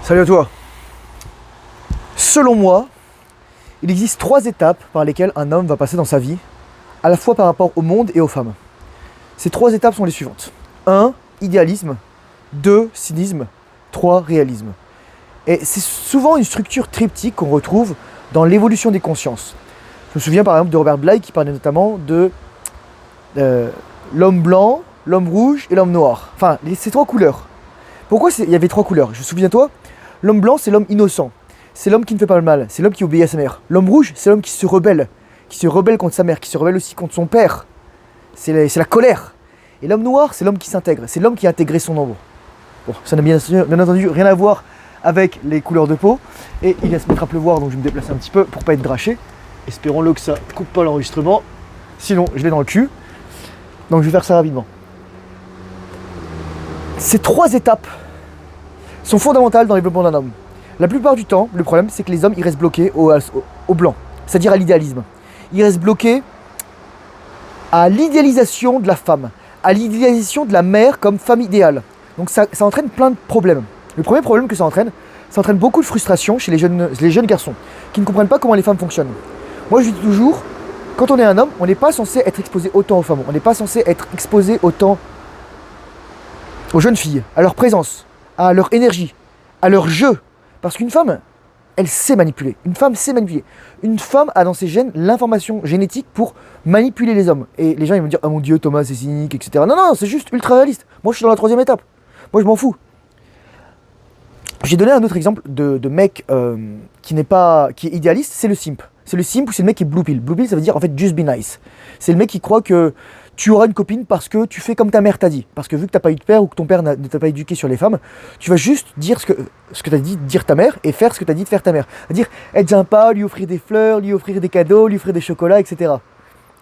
Salut à toi. Selon moi, il existe 3 étapes par lesquelles un homme va passer dans sa vie, à la fois par rapport au monde et aux femmes. Ces 3 étapes sont les suivantes. 1. Idéalisme. 2. Cynisme. 3. Réalisme. Et c'est souvent une structure triptyque qu'on retrouve dans l'évolution des consciences. Je me souviens par exemple de Robert Bly qui parlait notamment de l'homme blanc, l'homme rouge et l'homme noir. Enfin, ces 3 couleurs. Pourquoi il y avait 3 couleurs? Souviens-toi, l'homme blanc c'est l'homme innocent. C'est l'homme qui ne fait pas le mal, c'est l'homme qui obéit à sa mère. L'homme rouge, c'est l'homme qui se rebelle contre sa mère, qui se rebelle aussi contre son père. C'est la colère. Et l'homme noir, c'est l'homme qui s'intègre, c'est l'homme qui a intégré son ombre. Bon, ça n'a bien entendu rien à voir avec les couleurs de peau. Et il va se mettre à pleuvoir, donc je vais me déplacer un petit peu pour pas être draché. Espérons-le que ça coupe pas l'enregistrement, sinon je l'ai dans le cul. Donc je vais faire ça rapidement. Ces 3 étapes sont fondamentales dans le développement d'un homme. La plupart du temps, le problème, c'est que les hommes, ils restent bloqués au blanc, c'est-à-dire à l'idéalisme. Ils restent bloqués à l'idéalisation de la femme, à l'idéalisation de la mère comme femme idéale. Donc ça entraîne plein de problèmes. Le premier problème que ça entraîne beaucoup de frustration chez les jeunes garçons, qui ne comprennent pas comment les femmes fonctionnent. Moi, je dis toujours, quand on est un homme, on n'est pas censé être exposé autant aux femmes, on n'est pas censé être exposé autant aux jeunes filles, à leur présence, à leur énergie, à leur jeu. Parce qu'une femme, elle sait manipuler. Une femme sait manipuler. Une femme a dans ses gènes l'information génétique pour manipuler les hommes. Et les gens ils vont dire « Ah mon Dieu, Thomas, c'est cynique, etc. » Non, c'est juste ultra réaliste. Moi, je suis dans la 3e étape. Moi, je m'en fous. J'ai donné un autre exemple de mec qui est idéaliste, c'est le simp. C'est le simp ou c'est le mec qui est blue pill. Blue pill, ça veut dire en fait just be nice. C'est le mec qui croit que tu auras une copine parce que tu fais comme ta mère t'a dit. Parce que vu que t'as pas eu de père ou que ton père ne t'a pas éduqué sur les femmes, tu vas juste dire ce que t'as dit de dire ta mère et faire ce que t'as dit de faire ta mère. C'est-à-dire être sympa, lui offrir des fleurs, lui offrir des cadeaux, lui offrir des chocolats, etc.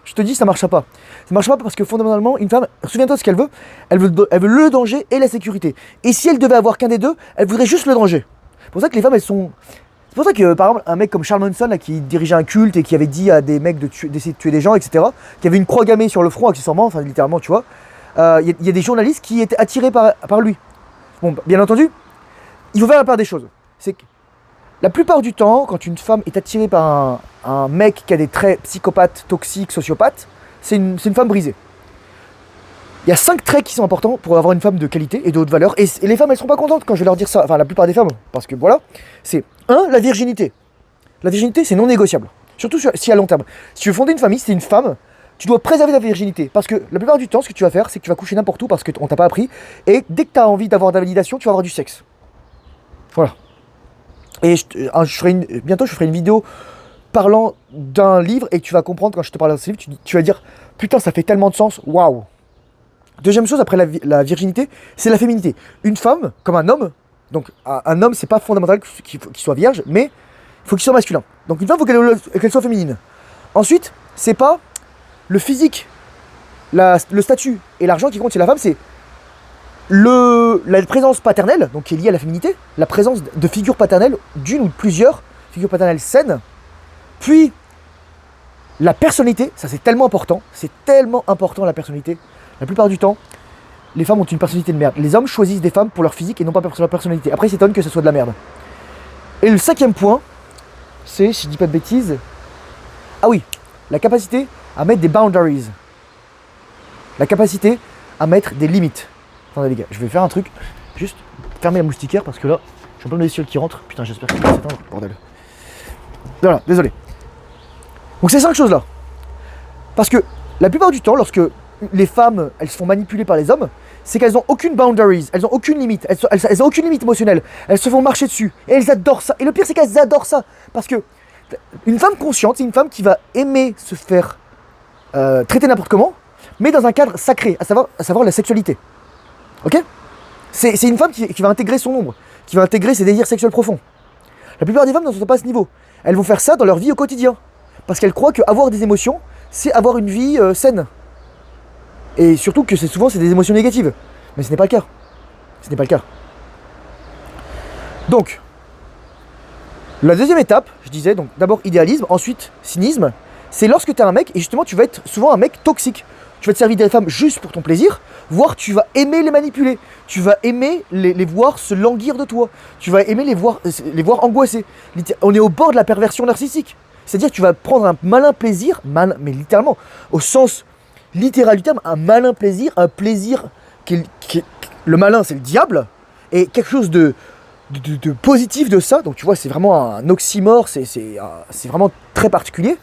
Je te dis, ça marchera pas. Ça marchera pas parce que fondamentalement, une femme, souviens-toi de ce qu'elle veut. Elle veut le danger et la sécurité. Et si elle devait avoir qu'un des deux, elle voudrait juste le danger. C'est pour ça que les femmes, elles sont... C'est pour ça que, par exemple, un mec comme Charles Manson, là, qui dirigeait un culte et qui avait dit à des mecs d'essayer de tuer des gens, etc., qui avait une croix gammée sur le front, accessoirement, enfin, littéralement, tu vois, y a des journalistes qui étaient attirés par lui. Bon, bien entendu, il faut faire la part des choses. C'est que la plupart du temps, quand une femme est attirée par un mec qui a des traits psychopathes, toxiques, sociopathes, c'est une femme brisée. Il y a 5 traits qui sont importants pour avoir une femme de qualité et de haute valeur. Et les femmes, elles sont pas contentes quand je vais leur dire ça. Enfin, la plupart des femmes, parce que voilà. C'est 1, la virginité. La virginité, c'est non négociable. Surtout si à long terme. Si tu veux fonder une famille, si t'es une femme, tu dois préserver ta virginité. Parce que la plupart du temps, ce que tu vas faire, c'est que tu vas coucher n'importe où parce qu'on t'a pas appris. Et dès que tu as envie d'avoir de la validation, tu vas avoir du sexe. Voilà. Et bientôt, je ferai une vidéo parlant d'un livre et tu vas comprendre quand je te parle de ce livre, tu vas dire putain, ça fait tellement de sens, waouh. Deuxième chose après la virginité, c'est la féminité. Une femme, comme un homme, donc un homme, c'est pas fondamental qu'il soit vierge, mais il faut qu'il soit masculin. Donc une femme, il faut qu'elle soit féminine. Ensuite, c'est pas le physique, le statut et l'argent qui compte chez la femme, c'est la présence paternelle, donc qui est liée à la féminité, la présence de figures paternelles, d'une ou de plusieurs figures paternelles saines, puis la personnalité, ça c'est tellement important la personnalité. La plupart du temps, les femmes ont une personnalité de merde. Les hommes choisissent des femmes pour leur physique et non pas pour leur personnalité. Après, ils s'étonnent que ce soit de la merde. Et le 5e point, c'est, si je dis pas de bêtises, ah oui, la capacité à mettre des boundaries. La capacité à mettre des limites. Attendez les gars, je vais faire un truc, juste fermer la moustiquaire parce que là, j'ai un peu de logiciel qui rentre. Putain, j'espère que ça va s'éteindre, bordel. Voilà, désolé. Donc ces 5 choses-là. Parce que la plupart du temps, lorsque les femmes, elles se font manipuler par les hommes, c'est qu'elles ont aucune boundaries, elles ont aucune limite, elles ont aucune limite émotionnelle, elles se font marcher dessus, et elles adorent ça. Et le pire, c'est qu'elles adorent ça, parce que une femme consciente, c'est une femme qui va aimer se faire traiter n'importe comment, mais dans un cadre sacré, à savoir la sexualité. Ok ? C'est une femme qui va intégrer son ombre, qui va intégrer ses désirs sexuels profonds. La plupart des femmes n'en sont pas à ce niveau. Elles vont faire ça dans leur vie au quotidien, parce qu'elles croient qu'avoir des émotions, c'est avoir une vie saine. Et surtout que souvent c'est des émotions négatives. Mais ce n'est pas le cas. Ce n'est pas le cas. Donc, la deuxième étape, je disais, donc d'abord idéalisme, ensuite cynisme, c'est lorsque tu es un mec, et justement tu vas être souvent un mec toxique. tu vas te servir des femmes juste pour ton plaisir, voire tu vas aimer les manipuler. Tu vas aimer les voir se languir de toi. Tu vas aimer les voir angoisser. On est au bord de la perversion narcissique. C'est-à-dire que tu vas prendre un malin plaisir, mais littéralement, au sens littéral du terme, un malin plaisir, un plaisir le malin c'est le diable, et quelque chose de positif de ça. Donc tu vois, c'est vraiment un oxymore, c'est vraiment très particulier.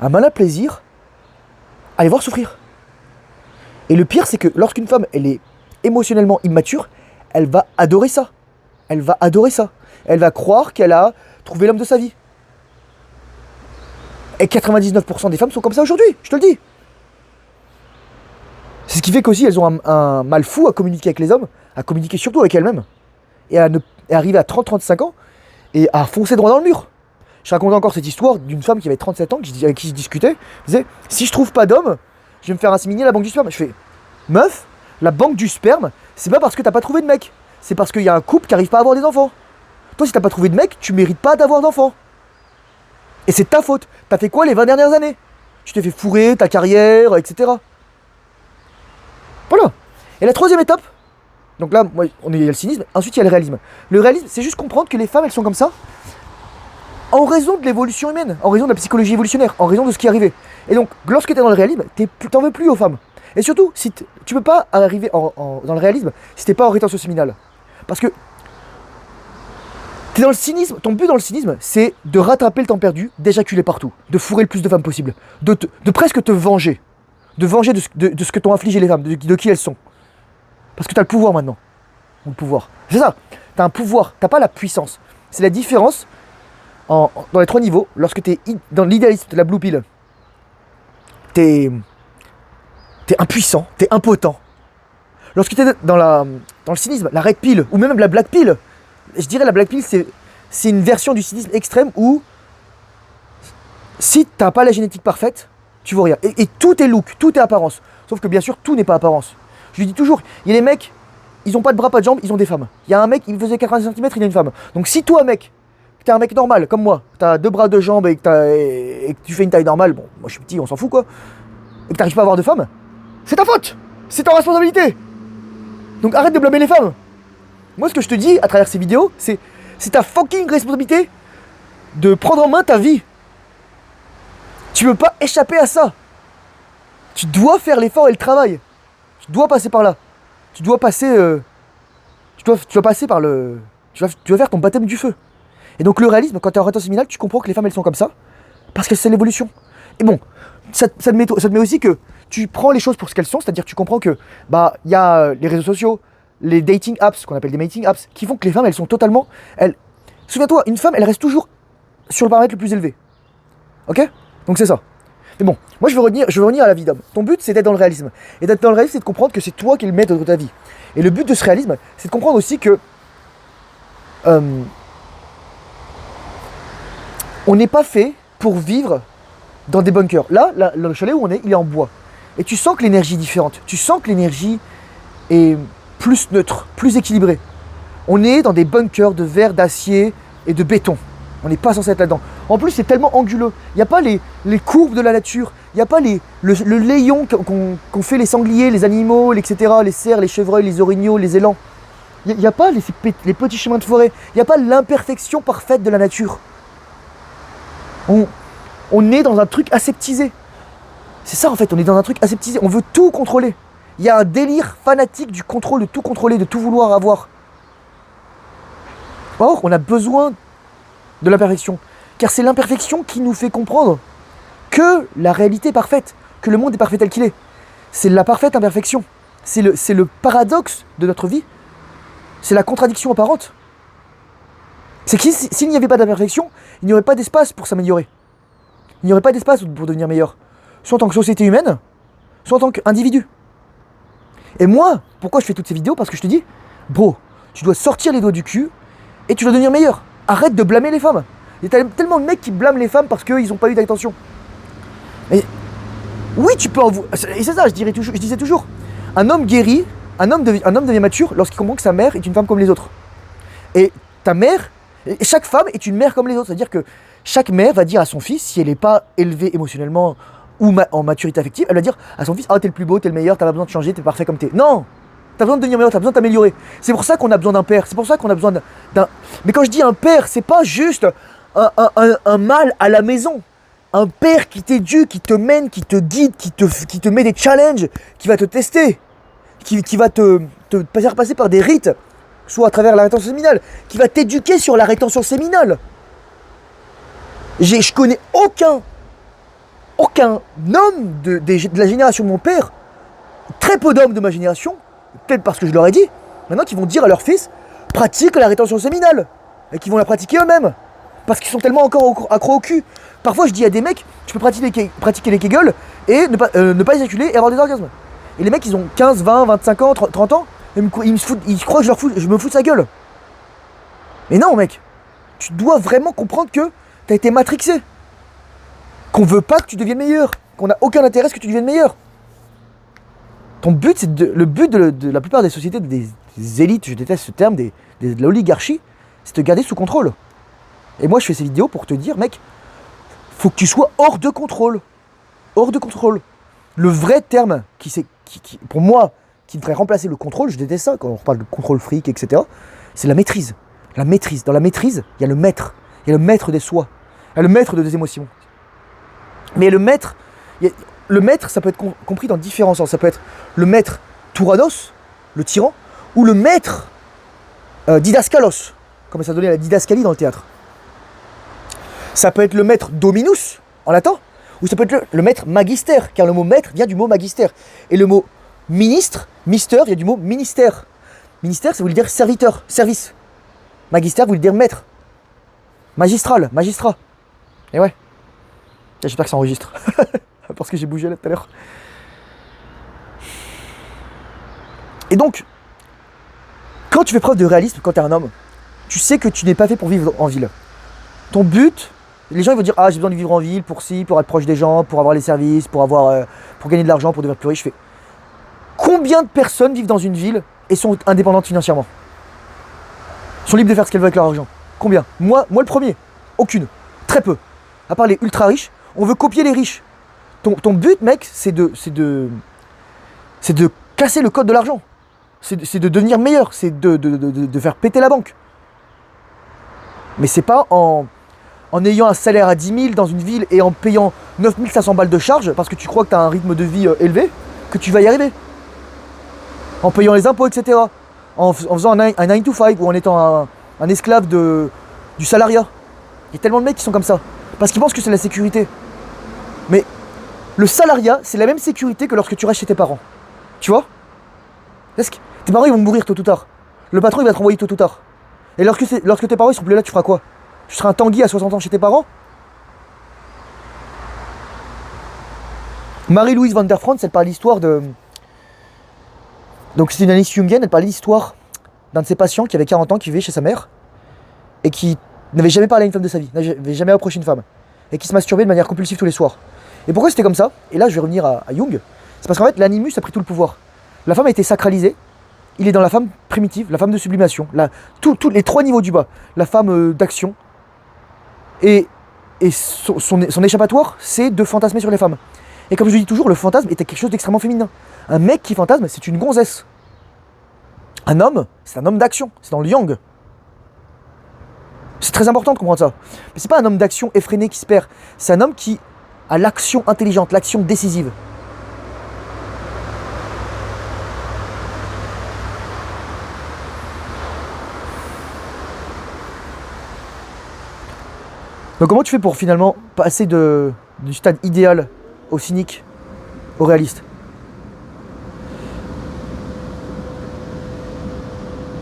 Un malin plaisir à les voir souffrir. Et le pire, c'est que lorsqu'une femme, elle est émotionnellement immature, elle va adorer ça. Elle va adorer ça. Elle va croire qu'elle a trouvé l'homme de sa vie. Et 99% des femmes sont comme ça aujourd'hui, je te le dis. C'est ce qui fait qu'aussi elles ont un mal fou à communiquer avec les hommes, à communiquer surtout avec elles-mêmes, et à arriver à 30-35 ans et à foncer droit dans le mur. Je racontais encore cette histoire d'une femme qui avait 37 ans, avec qui je discutais. Elle disait, si je trouve pas d'homme, je vais me faire inséminer à la banque du sperme. Je fais, meuf, la banque du sperme, c'est pas parce que t'as pas trouvé de mec, c'est parce qu'il y a un couple qui arrive pas à avoir des enfants. Toi, si t'as pas trouvé de mec, tu mérites pas d'avoir d'enfants. Et c'est ta faute. T'as fait quoi les 20 dernières années? Tu t'es fait fourrer, ta carrière, etc. Voilà. Et la troisième étape, donc là, il y a le cynisme, ensuite il y a le réalisme. Le réalisme, c'est juste comprendre que les femmes, elles sont comme ça en raison de l'évolution humaine, en raison de la psychologie évolutionnaire, en raison de ce qui est arrivé. Et donc, lorsque tu es dans le réalisme, t'en veux plus aux femmes. Et surtout, si tu peux pas arriver dans le réalisme si t'es pas en rétention séminale. Parce que t'es dans le cynisme, ton but dans le cynisme, c'est de rattraper le temps perdu, d'éjaculer partout, de fourrer le plus de femmes possible, de presque te venger. De venger de ce que t'ont infligé les femmes, de qui elles sont. Parce que t'as le pouvoir maintenant. Le pouvoir. C'est ça. T'as un pouvoir, t'as pas la puissance. C'est la différence dans les trois niveaux. Lorsque t'es dans l'idéalisme de la blue pill, t'es impuissant, t'es impotent. Lorsque t'es dans le cynisme, la red pill, ou même la black pill, je dirais la black pill, c'est une version du cynisme extrême où si t'as pas la génétique parfaite, tu vaux rien. Et tout est look, tout est apparence. Sauf que bien sûr, tout n'est pas apparence. Je lui dis toujours, il y a les mecs, ils ont pas de bras, pas de jambes, ils ont des femmes. Il y a un mec, il faisait 90 cm, il a une femme. Donc si toi, mec, t'es un mec normal, comme moi, t'as 2 bras, 2 jambes et que tu fais une taille normale, bon, moi je suis petit, on s'en fout quoi, et que t'arrives pas à avoir de femme, c'est ta faute. C'est ta responsabilité. Donc arrête de blâmer les femmes. Moi, ce que je te dis à travers ces vidéos, c'est ta fucking responsabilité de prendre en main ta vie. Tu peux pas échapper à ça. Tu dois faire l'effort et le travail. Tu dois passer par là. Tu dois passer. Tu dois passer par le. Tu vas faire ton baptême du feu. Et donc le réalisme, quand tu es en rétention séminale, tu comprends que les femmes elles sont comme ça parce que c'est l'évolution. Et bon, ça te met aussi que tu prends les choses pour ce qu'elles sont, c'est-à-dire que tu comprends que y a les réseaux sociaux, les dating apps, qu'on appelle des mating apps, qui font que les femmes elles sont totalement. Souviens-toi, une femme elle reste toujours sur le paramètre le plus élevé. Ok? Donc c'est ça. Mais bon, moi je veux revenir à la vie d'homme. Ton but c'est d'être dans le réalisme. Et d'être dans le réalisme c'est de comprendre que c'est toi qui es le maître de ta vie. Et le but de ce réalisme c'est de comprendre aussi que on n'est pas fait pour vivre dans des bunkers. Là, le chalet où on est, il est en bois. Et tu sens que l'énergie est différente. Tu sens que l'énergie est plus neutre, plus équilibrée. On est dans des bunkers de verre, d'acier et de béton. On n'est pas censé être là-dedans. En plus, c'est tellement anguleux. Il n'y a pas les courbes de la nature. Il n'y a pas le layon qu'ont fait les sangliers, les animaux, etc., les cerfs, les chevreuils, les orignaux, les élans. Il n'y a pas les petits chemins de forêt. Il n'y a pas l'imperfection parfaite de la nature. On est dans un truc aseptisé. C'est ça en fait, on est dans un truc aseptisé. On veut tout contrôler. Il y a un délire fanatique du contrôle, de tout contrôler, de tout vouloir avoir. Or, on a besoin de l'imperfection. Car c'est l'imperfection qui nous fait comprendre que la réalité est parfaite, que le monde est parfait tel qu'il est. C'est la parfaite imperfection. C'est le paradoxe de notre vie. C'est la contradiction apparente. C'est que s'il n'y avait pas d'imperfection, il n'y aurait pas d'espace pour s'améliorer. Il n'y aurait pas d'espace pour devenir meilleur. Soit en tant que société humaine, soit en tant qu'individu. Et moi, pourquoi je fais toutes ces vidéos? Parce que je te dis, bro, tu dois sortir les doigts du cul et tu dois devenir meilleur. Arrête de blâmer les femmes. Il y a tellement de mecs qui blâment les femmes parce qu'ils n'ont pas eu d'attention. Mais oui, tu peux en vous. Et c'est ça, je disais toujours. Un homme guéri, un homme devient mature lorsqu'il comprend que sa mère est une femme comme les autres. Et ta mère, et chaque femme est une mère comme les autres. C'est-à-dire que chaque mère va dire à son fils, si elle n'est pas élevée émotionnellement ou en maturité affective, elle va dire à son fils, ah t'es le plus beau, t'es le meilleur, t'as pas besoin de changer, t'es parfait comme t'es. Non, t'as besoin de devenir meilleur, t'as besoin de t'améliorer. C'est pour ça qu'on a besoin d'un père, c'est pour ça qu'on a besoin d'un... Mais quand je dis un père, c'est pas juste un mâle à la maison. Un père qui t'éduque, qui te mène, qui te guide, qui te met des challenges, qui va te tester, qui va te faire passer par des rites, soit à travers la rétention séminale, qui va t'éduquer sur la rétention séminale. Je connais aucun homme de la génération de mon père, très peu d'hommes de ma génération, peut-être parce que je leur ai dit, maintenant qui vont dire à leur fils, pratique la rétention séminale, et qui vont la pratiquer eux-mêmes, parce qu'ils sont tellement encore accros au cul. Parfois je dis à des mecs, tu peux pratiquer les Kegels et ne pas éjaculer et avoir des orgasmes. Et les mecs ils ont 15, 20, 25 ans, 30 ans, et ils croient que je me fous de sa gueule. Mais non mec, tu dois vraiment comprendre que t'as été matrixé. Qu'on veut pas que tu deviennes meilleur, qu'on n'a aucun intérêt à ce que tu deviennes meilleur. Ton but, c'est le but de la plupart des sociétés, des élites, je déteste ce terme, de l'oligarchie, c'est de te garder sous contrôle. Et moi je fais ces vidéos pour te dire, mec, faut que tu sois hors de contrôle. Hors de contrôle. Le vrai terme pour moi, qui me ferait remplacer le contrôle, je déteste ça quand on parle de contrôle fric, etc. C'est la maîtrise. La maîtrise. Dans la maîtrise, il y a le maître. Il y a le maître des soi. Il y a le maître des émotions. Mais le maître, ça peut être compris dans différents sens. Ça peut être le maître Tyrannos, le tyran, ou le maître Didaskalos, comme ça donnait la didascalie dans le théâtre. Ça peut être le maître Dominus, en latin, ou ça peut être le maître Magister, car le mot maître vient du mot Magister. Et le mot ministre, mister, vient du mot ministère. Ministère, ça veut dire serviteur, service. Magister veut dire maître. Magistral, magistrat. Et ouais. J'espère que ça enregistre. Parce que j'ai bougé là tout à l'heure. Et donc, quand tu fais preuve de réalisme, quand tu es un homme, tu sais que tu n'es pas fait pour vivre en ville. Ton but, les gens ils vont dire, ah j'ai besoin de vivre en ville pour être proche des gens, pour avoir les services, pour gagner de l'argent, pour devenir plus riche. Je fais, combien de personnes vivent dans une ville et sont indépendantes financièrement? Sont libres de faire ce qu'elles veulent avec leur argent? Combien? Moi le premier. Aucune. Très peu. À part les ultra riches, on veut copier les riches. Ton but, mec, c'est de casser le code de l'argent. C'est de devenir meilleur. C'est de faire péter la banque. Mais c'est pas en ayant un salaire à 10 000 dans une ville et en payant 9 500 balles de charge parce que tu crois que tu as un rythme de vie élevé que tu vas y arriver. En payant les impôts, etc. En faisant un 9 to 5 ou en étant un esclave du salariat. Il y a tellement de mecs qui sont comme ça. Parce qu'ils pensent que c'est la sécurité. Mais le salariat, c'est la même sécurité que lorsque tu restes chez tes parents. Tu vois? Tes parents ils vont mourir tôt ou tard. Le patron il va te renvoyer tôt ou tard. Et lorsque tes parents ils seront plus là, tu feras quoi? Tu seras un Tanguy à 60 ans chez tes parents? Marie-Louise van der Frans, elle parle l'histoire de... Donc c'est une analyste jungienne, elle parlait l'histoire d'un de ses patients qui avait 40 ans, qui vivait chez sa mère et qui n'avait jamais parlé à une femme de sa vie, n'avait jamais approché une femme et qui se masturbait de manière compulsive tous les soirs. Et pourquoi c'était comme ça? Et là je vais revenir à Jung. C'est parce qu'en fait l'animus a pris tout le pouvoir. La femme a été sacralisée. Il est dans la femme primitive, la femme de sublimation, tous les trois niveaux du bas. La femme d'action. Et son échappatoire, c'est de fantasmer sur les femmes. Et comme je dis toujours, le fantasme était quelque chose d'extrêmement féminin. Un mec qui fantasme, c'est une gonzesse. Un homme, c'est un homme d'action. C'est dans le yang. C'est très important de comprendre ça. Mais c'est pas un homme d'action effréné qui se perd. C'est un homme qui a l'action intelligente, l'action décisive. Donc comment tu fais pour finalement passer du stade idéal au cynique, au réaliste?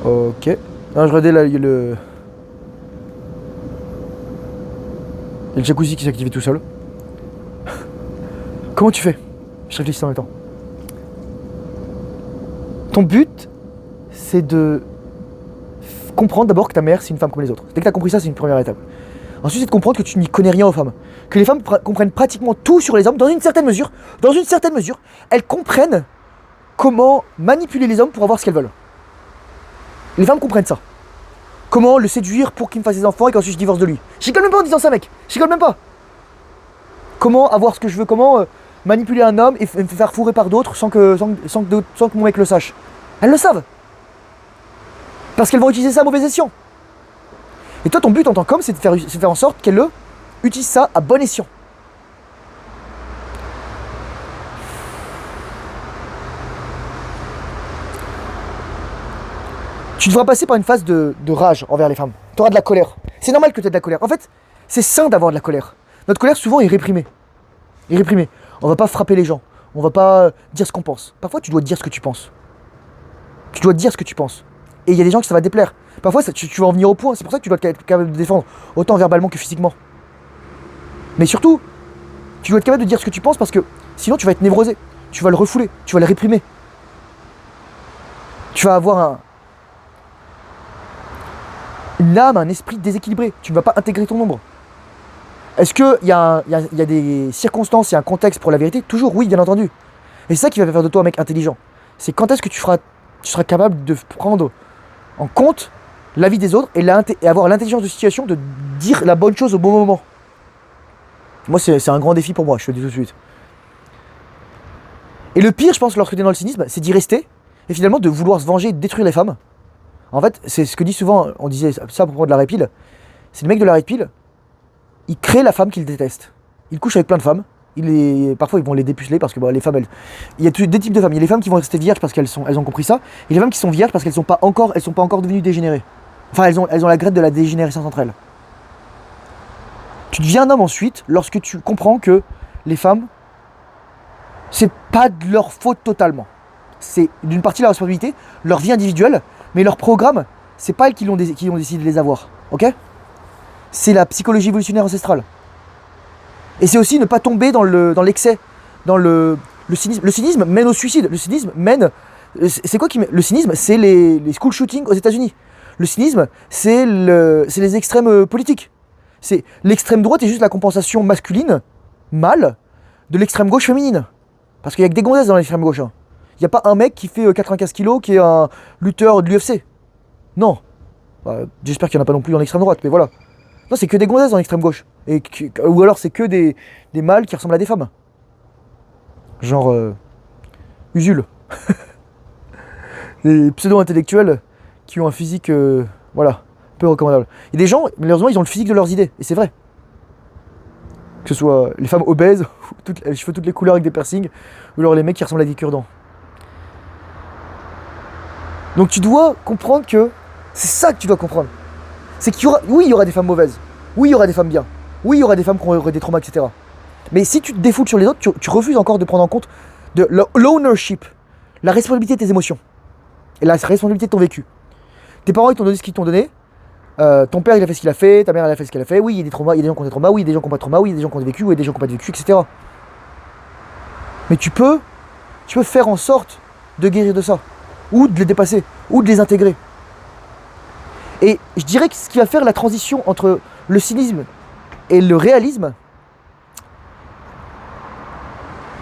Ok. Non, je regardais là, il y a le jacuzzi qui s'est activé tout seul. Comment tu fais? Je réfléchis en même temps. Ton but, c'est de comprendre d'abord que ta mère, c'est une femme comme les autres. Dès que tu as compris ça, c'est une première étape. Ensuite, c'est de comprendre que tu n'y connais rien aux femmes. Que les femmes comprennent pratiquement tout sur les hommes, dans une certaine mesure. Dans une certaine mesure, elles comprennent comment manipuler les hommes pour avoir ce qu'elles veulent. Les femmes comprennent ça. Comment le séduire pour qu'il me fasse des enfants et qu'ensuite je divorce de lui. Je rigole même pas en disant ça, mec. Je rigole même pas. Comment avoir ce que je veux, comment manipuler un homme et me faire fourrer par d'autres sans que mon mec le sache. Elles le savent. Parce qu'elles vont utiliser ça à mauvais escient. Et toi, ton but en tant qu'homme, c'est de faire en sorte qu'elles utilisent ça à bon escient. Tu devras passer par une phase de rage envers les femmes. Tu auras de la colère. C'est normal que tu aies de la colère. En fait, c'est sain d'avoir de la colère. Notre colère, souvent, est réprimée. On va pas frapper les gens. On va pas dire ce qu'on pense. Parfois, tu dois dire ce que tu penses. Tu dois dire ce que tu penses. Et il y a des gens que ça va déplaire. Parfois, tu vas en venir au point. C'est pour ça que tu dois être capable de défendre, autant verbalement que physiquement. Mais surtout, tu dois être capable de dire ce que tu penses parce que sinon, tu vas être névrosé. Tu vas le refouler. Tu vas le réprimer. Tu vas avoir une âme, un esprit déséquilibré. Tu ne vas pas intégrer ton ombre. Est-ce qu'il y a des circonstances, il y a un contexte pour la vérité? Toujours, oui, bien entendu. Et c'est ça qui va faire de toi un mec intelligent. C'est quand est-ce que tu seras capable de prendre en compte l'avis des autres et avoir l'intelligence de situation de dire la bonne chose au bon moment. Moi, c'est un grand défi pour moi, je te le dis tout de suite. Et le pire, je pense, lorsque tu es dans le cynisme, c'est d'y rester et finalement de vouloir se venger et de détruire les femmes. En fait, c'est ce que dit souvent, on disait ça à propos de la Red Pill, c'est le mec de la Red Pill, il crée la femme qu'il déteste. Il couche avec plein de femmes, parfois ils vont les dépuceler parce que les femmes, il y a deux types de femmes. Il y a les femmes qui vont rester vierges parce elles ont compris ça, et les femmes qui sont vierges parce qu'elles sont pas encore devenues dégénérées. Enfin, elles ont la graine de la dégénérescence entre elles. Tu deviens un homme ensuite lorsque tu comprends que les femmes, c'est pas de leur faute totalement. C'est d'une partie la responsabilité, leur vie individuelle, mais leur programme, c'est pas elles qui ont décidé de les avoir, ok? C'est la psychologie évolutionnaire ancestrale. Et c'est aussi ne pas tomber dans l'excès, dans le cynisme. Le cynisme mène au suicide. Le cynisme mène... C'est quoi qui mène? Le cynisme, c'est les school shootings aux États-Unis. Le cynisme, c'est les extrêmes politiques. C'est l'extrême droite est juste la compensation masculine, mâle, de l'extrême gauche féminine. Parce qu'il y a que des gonzesses dans l'extrême gauche. Hein. Il n'y a pas un mec qui fait 95 kilos qui est un lutteur de l'UFC. Non. J'espère qu'il n'y en a pas non plus dans l'extrême droite, mais voilà. Non, c'est que des gonzesses dans l'extrême gauche. Ou alors c'est que des mâles qui ressemblent à des femmes. Genre Usul. Les pseudo-intellectuels qui ont un physique peu recommandable. Il y a des gens, malheureusement, ils ont le physique de leurs idées, et c'est vrai. Que ce soit les femmes obèses, les cheveux toutes les couleurs avec des piercings, ou alors les mecs qui ressemblent à des cure-dents. Donc tu dois comprendre que c'est ça que tu dois comprendre. C'est qu'il y aura, oui, il y aura des femmes mauvaises, oui, il y aura des femmes bien, oui, il y aura des femmes qui auraient des traumas, etc. Mais si tu te défoules sur les autres, tu refuses encore de prendre en compte de l'ownership, la responsabilité de tes émotions, et la responsabilité de ton vécu. Tes parents, ils t'ont donné ce qu'ils t'ont donné. Ton père il a fait ce qu'il a fait, ta mère elle a fait ce qu'elle a fait, oui il y a des traumas, il y a des gens qui ont des traumas, oui il y a des gens qui n'ont pas de traumas, oui il y a des gens qui ont des vécus, oui il y a des gens qui n'ont pas de vécu, etc. Mais tu peux faire en sorte de guérir de ça, ou de les dépasser, ou de les intégrer. Et je dirais que ce qui va faire la transition entre le cynisme et le réalisme,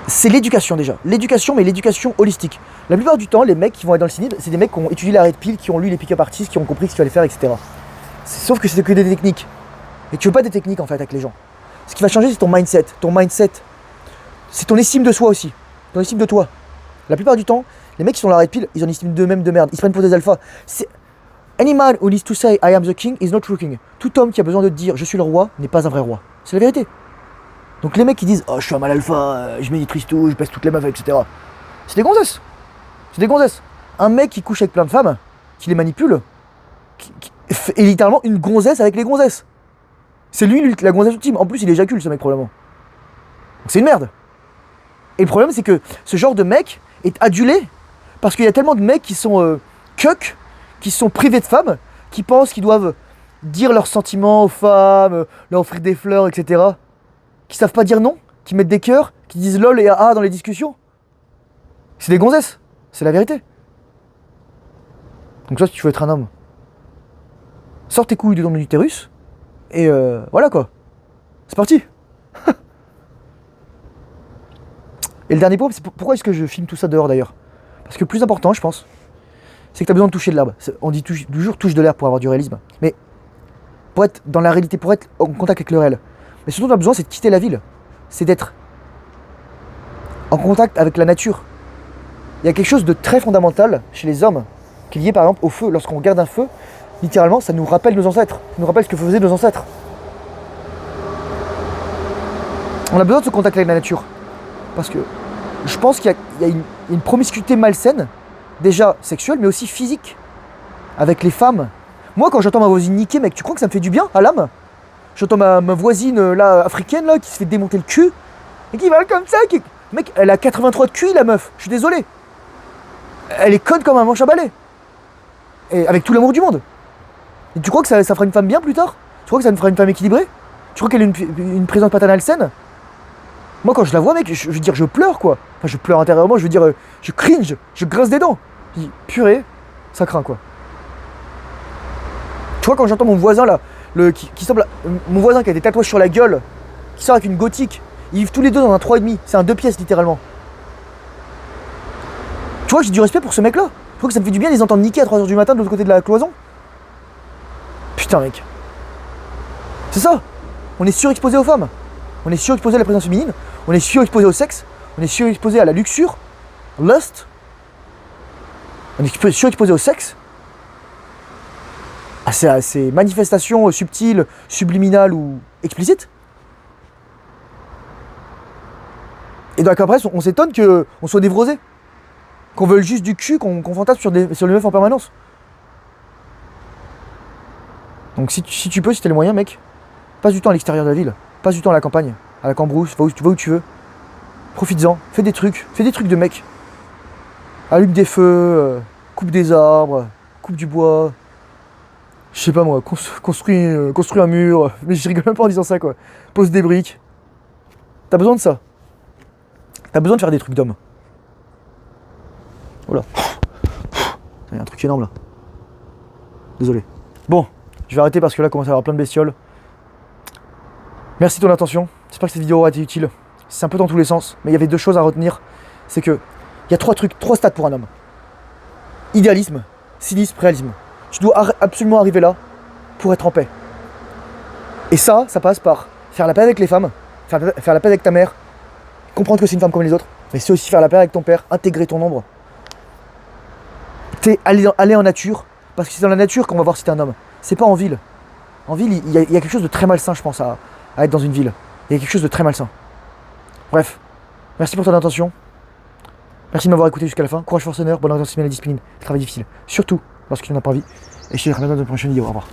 c'est l'éducation déjà. L'éducation, mais l'éducation holistique. La plupart du temps, les mecs qui vont être dans le cynisme, c'est des mecs qui ont étudié la Red Pill, qui ont lu les pick-up artists, qui ont compris ce qu'il fallait faire, etc. Sauf que c'est que des techniques. Et tu veux pas des techniques en fait avec les gens. Ce qui va changer, c'est ton mindset. Ton mindset, c'est ton estime de soi aussi. Ton estime de toi. La plupart du temps, les mecs qui sont dans la Red Pill, ils ont une estime d'eux-mêmes de merde. Ils se prennent pour des alphas. Any man who needs to say I am the king is not true king. Tout homme qui a besoin de dire je suis le roi n'est pas un vrai roi. C'est la vérité. Donc les mecs qui disent oh je suis un mal alpha, je maîtrise tout, je baisse toutes les meufs, etc. C'est des gonzesses. C'est des gonzesses. Un mec qui couche avec plein de femmes, qui les manipule, est littéralement une gonzesse avec les gonzesses. C'est lui la gonzesse ultime. En plus, il éjacule ce mec probablement. Donc c'est une merde. Et le problème, c'est que ce genre de mec est adulé parce qu'il y a tellement de mecs qui sont cuck, qui sont privés de femmes, qui pensent qu'ils doivent dire leurs sentiments aux femmes, leur offrir des fleurs, etc. Qui savent pas dire non, qui mettent des cœurs, qui disent lol et ah dans les discussions. C'est des gonzesses. C'est la vérité. Donc toi, si tu veux être un homme, sors tes couilles de ton utérus et voilà quoi. C'est parti. Et le dernier point, c'est pourquoi est-ce que je filme tout ça dehors d'ailleurs? Parce que le plus important, je pense, c'est que tu as besoin de toucher de l'herbe. On dit toujours touche de l'herbe pour avoir du réalisme. Mais pour être dans la réalité, pour être en contact avec le réel. Mais surtout, on a besoin, c'est de quitter la ville. C'est d'être en contact avec la nature. Il y a quelque chose de très fondamental chez les hommes, qui est lié par exemple au feu. Lorsqu'on regarde un feu, littéralement, ça nous rappelle nos ancêtres. Ça nous rappelle ce que faisaient nos ancêtres. On a besoin de ce contact avec la nature. Parce que je pense qu'il y a une promiscuité malsaine, déjà sexuelle, mais aussi physique, avec les femmes. Moi, quand j'entends ma voisine niquer, mec, tu crois que ça me fait du bien à l'âme? J'entends ma voisine là, africaine là, qui se fait démonter le cul, et qui va comme ça, Mec, elle a 83 de QI, la meuf, je suis désolé. Elle est conne comme un manche à balai. Et avec tout l'amour du monde. Et tu crois que ça fera une femme bien plus tard? Tu crois que ça me fera une femme équilibrée? Tu crois qu'elle a une présence paternelle saine? Moi, quand je la vois, mec, je veux dire, je pleure, quoi. Enfin, je pleure intérieurement, je veux dire, je cringe, je grince des dents. Je dis, purée, ça craint, quoi. Tu vois, quand j'entends mon voisin, là, qui semble... Mon voisin qui a des tatouages sur la gueule, qui sort avec une gothique, ils vivent tous les deux dans un 3,5. C'est un 2 pièces, littéralement. Tu vois, j'ai du respect pour ce mec-là. Tu vois que ça me fait du bien de les entendre niquer à 3h du matin de l'autre côté de la cloison. Putain, mec. C'est ça. On est surexposé aux femmes. On est surexposé à la présence féminine. On est surexposé au sexe. On est surexposé à la luxure. Lust. On est surexposé au sexe. À ces manifestations subtiles, subliminales ou explicites. Et donc après, on s'étonne qu'on soit névrosé. Qu'on veuille juste du cul, qu'on fantasme sur les meufs en permanence. Donc si tu peux, si t'as les moyens, mec, passe du temps à l'extérieur de la ville. Passe du temps à la campagne, à la cambrousse, va où tu veux. Profites-en, fais des trucs de mec. Allume des feux, coupe des arbres, coupe du bois. Je sais pas moi, construis un mur. Mais je rigole même pas en disant ça, quoi. Pose des briques. T'as besoin de ça. T'as besoin de faire des trucs d'homme. Voilà. Il y a un truc énorme là. Désolé. Bon, je vais arrêter parce que là, il commence à y avoir plein de bestioles. Merci de ton attention. J'espère que cette vidéo aura été utile. C'est un peu dans tous les sens, mais il y avait deux choses à retenir. C'est que il y a trois stades pour un homme. Idéalisme, cynisme, réalisme. Tu dois absolument arriver là pour être en paix. Et ça passe par faire la paix avec les femmes, faire la paix avec ta mère, comprendre que c'est une femme comme les autres, mais c'est aussi faire la paix avec ton père, intégrer ton ombre. Aller en nature, parce que c'est dans la nature qu'on va voir si t'es un homme. C'est pas en ville. En ville, il y a quelque chose de très malsain, je pense, à être dans une ville. Il y a quelque chose de très malsain. Bref, merci pour ton attention. Merci de m'avoir écouté jusqu'à la fin. Courage, force, honneur, bonne organisation et la discipline. Travail difficile. Surtout lorsqu'il n'en a pas envie. Et je te dis à la prochaine vidéo. Au revoir.